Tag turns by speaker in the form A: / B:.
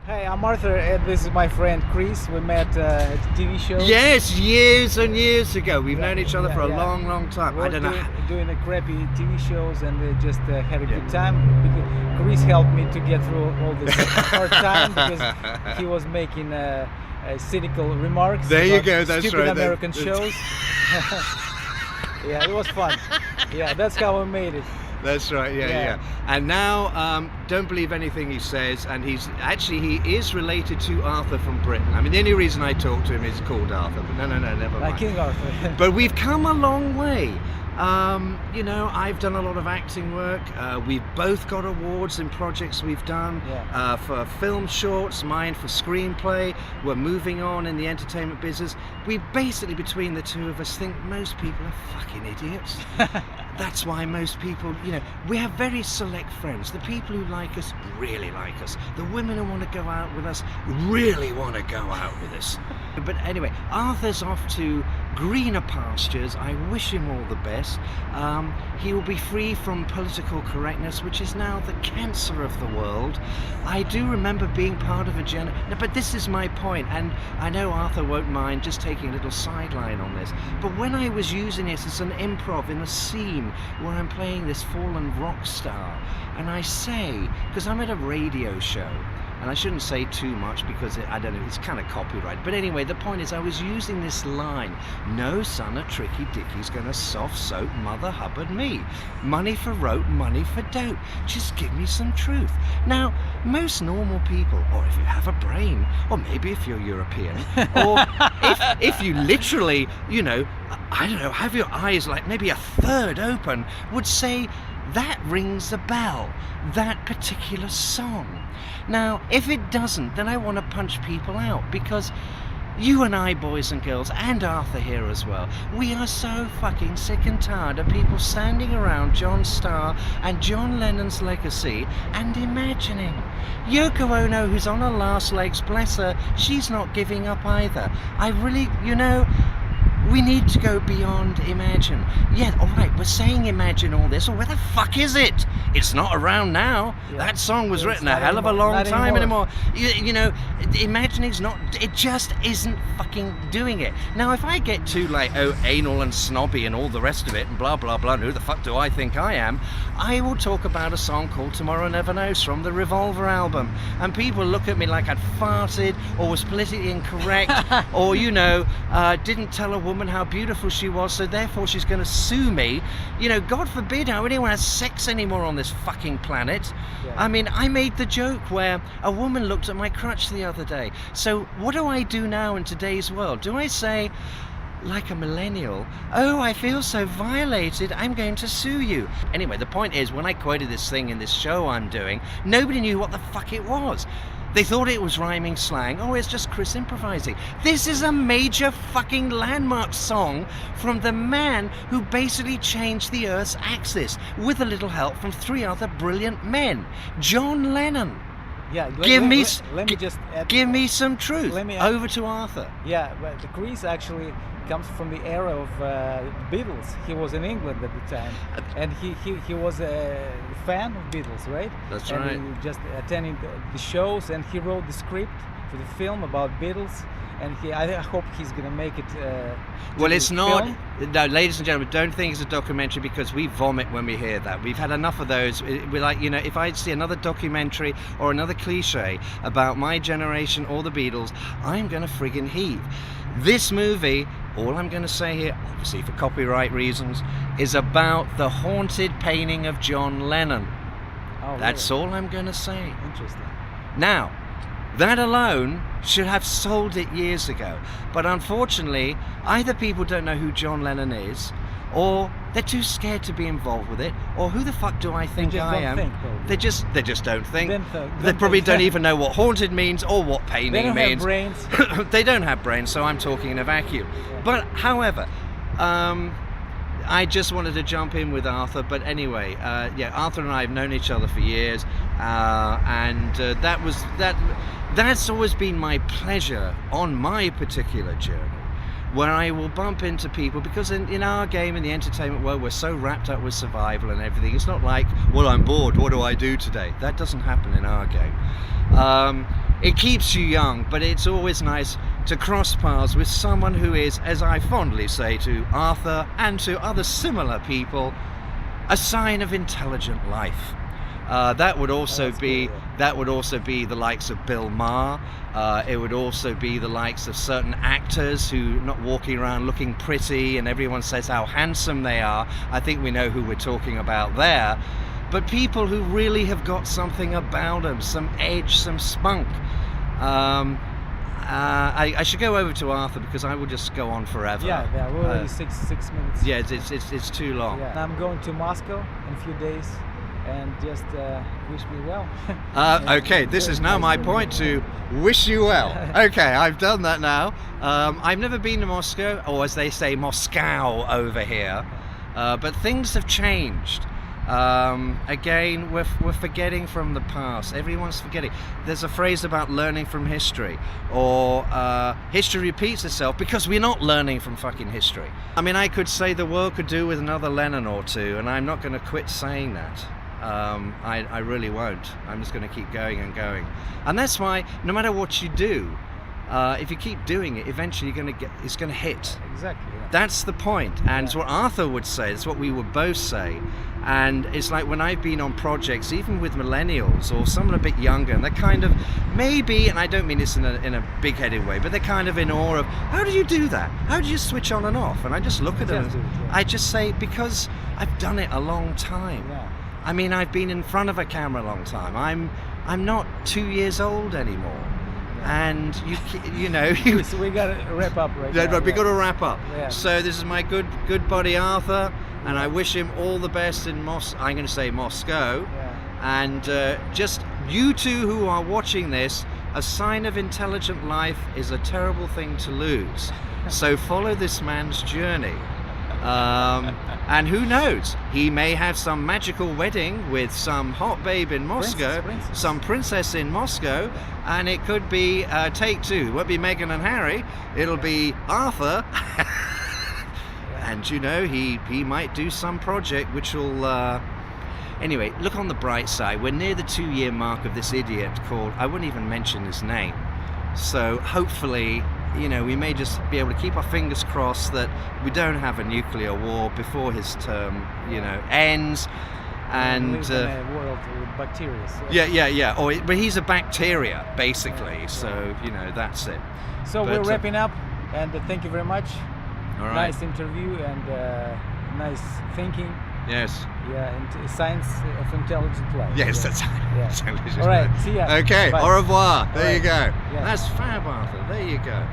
A: Hey, I'm Arthur, and this is my friend Chris. We met at a TV show.
B: Yes, years and years ago. We've known each other for a long, long time.
A: I don't know. Doing the crappy TV shows, and we just had a good time. Because Chris helped me to get through all this hard time because he was making cynical remarks.
B: There you go. That's
A: stupid
B: right.
A: American shows. Yeah, it was fun. Yeah, that's how we made it.
B: That's right, yeah. And now, don't believe anything he says, and he is related to Arthur from Britain. I mean, the only reason I talk to him is called Arthur, but no, never mind.
A: Like King Arthur.
B: But we've come a long way. You know, I've done a lot of acting work. We've both got awards in projects we've done for film shorts, mine for screenplay. We're moving on in the entertainment business. We basically, between the two of us, think most people are fucking idiots. That's why most people, you know, we have very select friends. The people who like us really like us. The women who want to go out with us really want to go out with us. But anyway, Arthur's off to greener pastures. I wish him all the best. He will be free from political correctness, which is now the cancer of the world. I do remember being part of a but this is my point, and I know Arthur won't mind just taking a little sideline on this, but when I was using it as an improv in a scene where I'm playing this fallen rock star, and I say, because I'm at a radio show, and I shouldn't say too much because I don't know, it's kind of copyright. But anyway, the point is I was using this line, no son of Tricky Dicky's gonna soft soap Mother Hubbard me. Money for rope, money for dope. Just give me some truth. Now, most normal people, or if you have a brain, or maybe if you're European, or if you literally, you know, I don't know, have your eyes like maybe a third open, would say, that rings a bell, that particular song. Now, if it doesn't, then I want to punch people out, because you and I, boys and girls, and Arthur here as well, we are so fucking sick and tired of people standing around John Starr and John Lennon's legacy and imagining. Yoko Ono, who's on her last legs, bless her, she's not giving up either. I really, you know, we need to go beyond Imagine. Yeah, all right, we're saying Imagine all this. Well, where the fuck is it? It's not around now. Yeah. That song was written a hell of a long time anymore. You know, Imagining's not, it just isn't fucking doing it. Now, if I get too, like, anal and snobby and all the rest of it and blah, blah, blah, who the fuck do I think I am? I will talk about a song called Tomorrow Never Knows from the Revolver album. And people look at me like I'd farted or was politically incorrect or, you know, didn't tell a woman how beautiful she was, so therefore she's going to sue me. You know, God forbid how anyone has sex anymore on this fucking planet. I mean, I made the joke where a woman looked at my crutch the other day. So what do I do now in today's world? Do I say, like a millennial, oh, I feel so violated, I'm going to sue you? Anyway, the point is, when I quoted this thing in this show I'm doing, nobody knew what the fuck it was. They thought it was rhyming slang. Oh, it's just Chris improvising. This is a major fucking landmark song from the man who basically changed the Earth's axis with a little help from three other brilliant men. John Lennon.
A: Yeah,
B: give me some truth. Over to Arthur.
A: Yeah, but Chris actually comes from the era of Beatles. He was in England at the time, and he was a fan of Beatles, right?
B: That's
A: and
B: right.
A: He just attending the shows, and he wrote the script for the film about Beatles. And I hope he's going to make it.
B: Well, it's not. No, ladies and gentlemen, don't think it's a documentary, because we vomit when we hear that. We've had enough of those. We're like, you know, if I see another documentary or another cliche about my generation or the Beatles, I'm going to friggin' heave. This movie, all I'm going to say here, obviously for copyright reasons, is about the haunted painting of John Lennon.
A: Oh,
B: that's
A: really?
B: all I'm going to say.
A: Interesting.
B: Now, that alone should have sold it years ago. But unfortunately, either people don't know who John Lennon is, or they're too scared to be involved with it, or who the fuck do I think I am? They just don't think. They probably don't even know what haunted means or what painting means.
A: They don't have brains.
B: They don't have brains, so I'm talking in a vacuum.
A: Yeah.
B: But however, I just wanted to jump in with Arthur, but anyway, yeah, Arthur and I have known each other for years, and that's always been my pleasure on my particular journey, where I will bump into people, because in our game, in the entertainment world, we're so wrapped up with survival and everything. It's not like, well, I'm bored, what do I do today? That doesn't happen in our game. It keeps you young, but it's always nice to cross paths with someone who is, as I fondly say to Arthur and to other similar people, a sign of intelligent life. That would also be the likes of Bill Maher. It would also be the likes of certain actors who not walking around looking pretty and everyone says how handsome they are. I think we know who we're talking about there. But people who really have got something about them, some edge, some spunk. I should go over to Arthur because I will just go on forever.
A: Yeah, we're already six minutes.
B: Yeah, it's too long.
A: Yeah. I'm going to Moscow in a few days, and just wish me well.
B: Okay, this is now my point to wish you well. Okay, I've done that now. I've never been to Moscow, or as they say, Moscow over here, but things have changed. Again, we're forgetting from the past. Everyone's forgetting. There's a phrase about learning from history, or history repeats itself because we're not learning from fucking history. I mean, I could say the world could do with another Lenin or two, and I'm not going to quit saying that. I really won't. I'm just going to keep going and going. And that's why, no matter what you do, if you keep doing it, eventually it's going to hit.
A: Exactly. Yeah.
B: That's the point. And it's what Arthur would say. It's what we would both say. And it's like when I've been on projects, even with millennials or someone a bit younger, and they're kind of maybe, and I don't mean this in a big-headed way, but they're kind of in awe of, how do you do that? How do you switch on and off? And I just look at them and I just say, because I've done it a long time. Yeah. I mean, I've been in front of a camera a long time. I'm not 2 years old anymore. And you know,
A: so we gotta wrap up right now.
B: But we gotta wrap up.
A: Yeah.
B: So this is my good buddy Arthur, and I wish him all the best in I'm going to say Moscow.
A: Yeah.
B: And just you two who are watching this, a sign of intelligent life is a terrible thing to lose. So follow this man's journey. And who knows, he may have some magical wedding with some hot babe in Moscow, some princess in Moscow, and it could be take two. It won't be Meghan and Harry, it'll be Arthur. And you know, he might do some project which will anyway, look on the bright side. We're near the 2-year mark of this idiot called, I wouldn't even mention his name, so hopefully, you know, we may just be able to keep our fingers crossed that we don't have a nuclear war before his term, you know, ends. And
A: we live in a world with bacteria. So.
B: Yeah. But he's a bacteria, basically. So you know, that's it.
A: So we're wrapping up, and thank you very much.
B: All right.
A: Nice interview and nice thinking.
B: Yes.
A: Yeah, and science of intelligent life.
B: Yes, that's
A: yeah. All right, see ya.
B: Okay,
A: Bye.
B: au revoir. There you go.
A: Yeah.
B: That's fab, Arthur. There you go.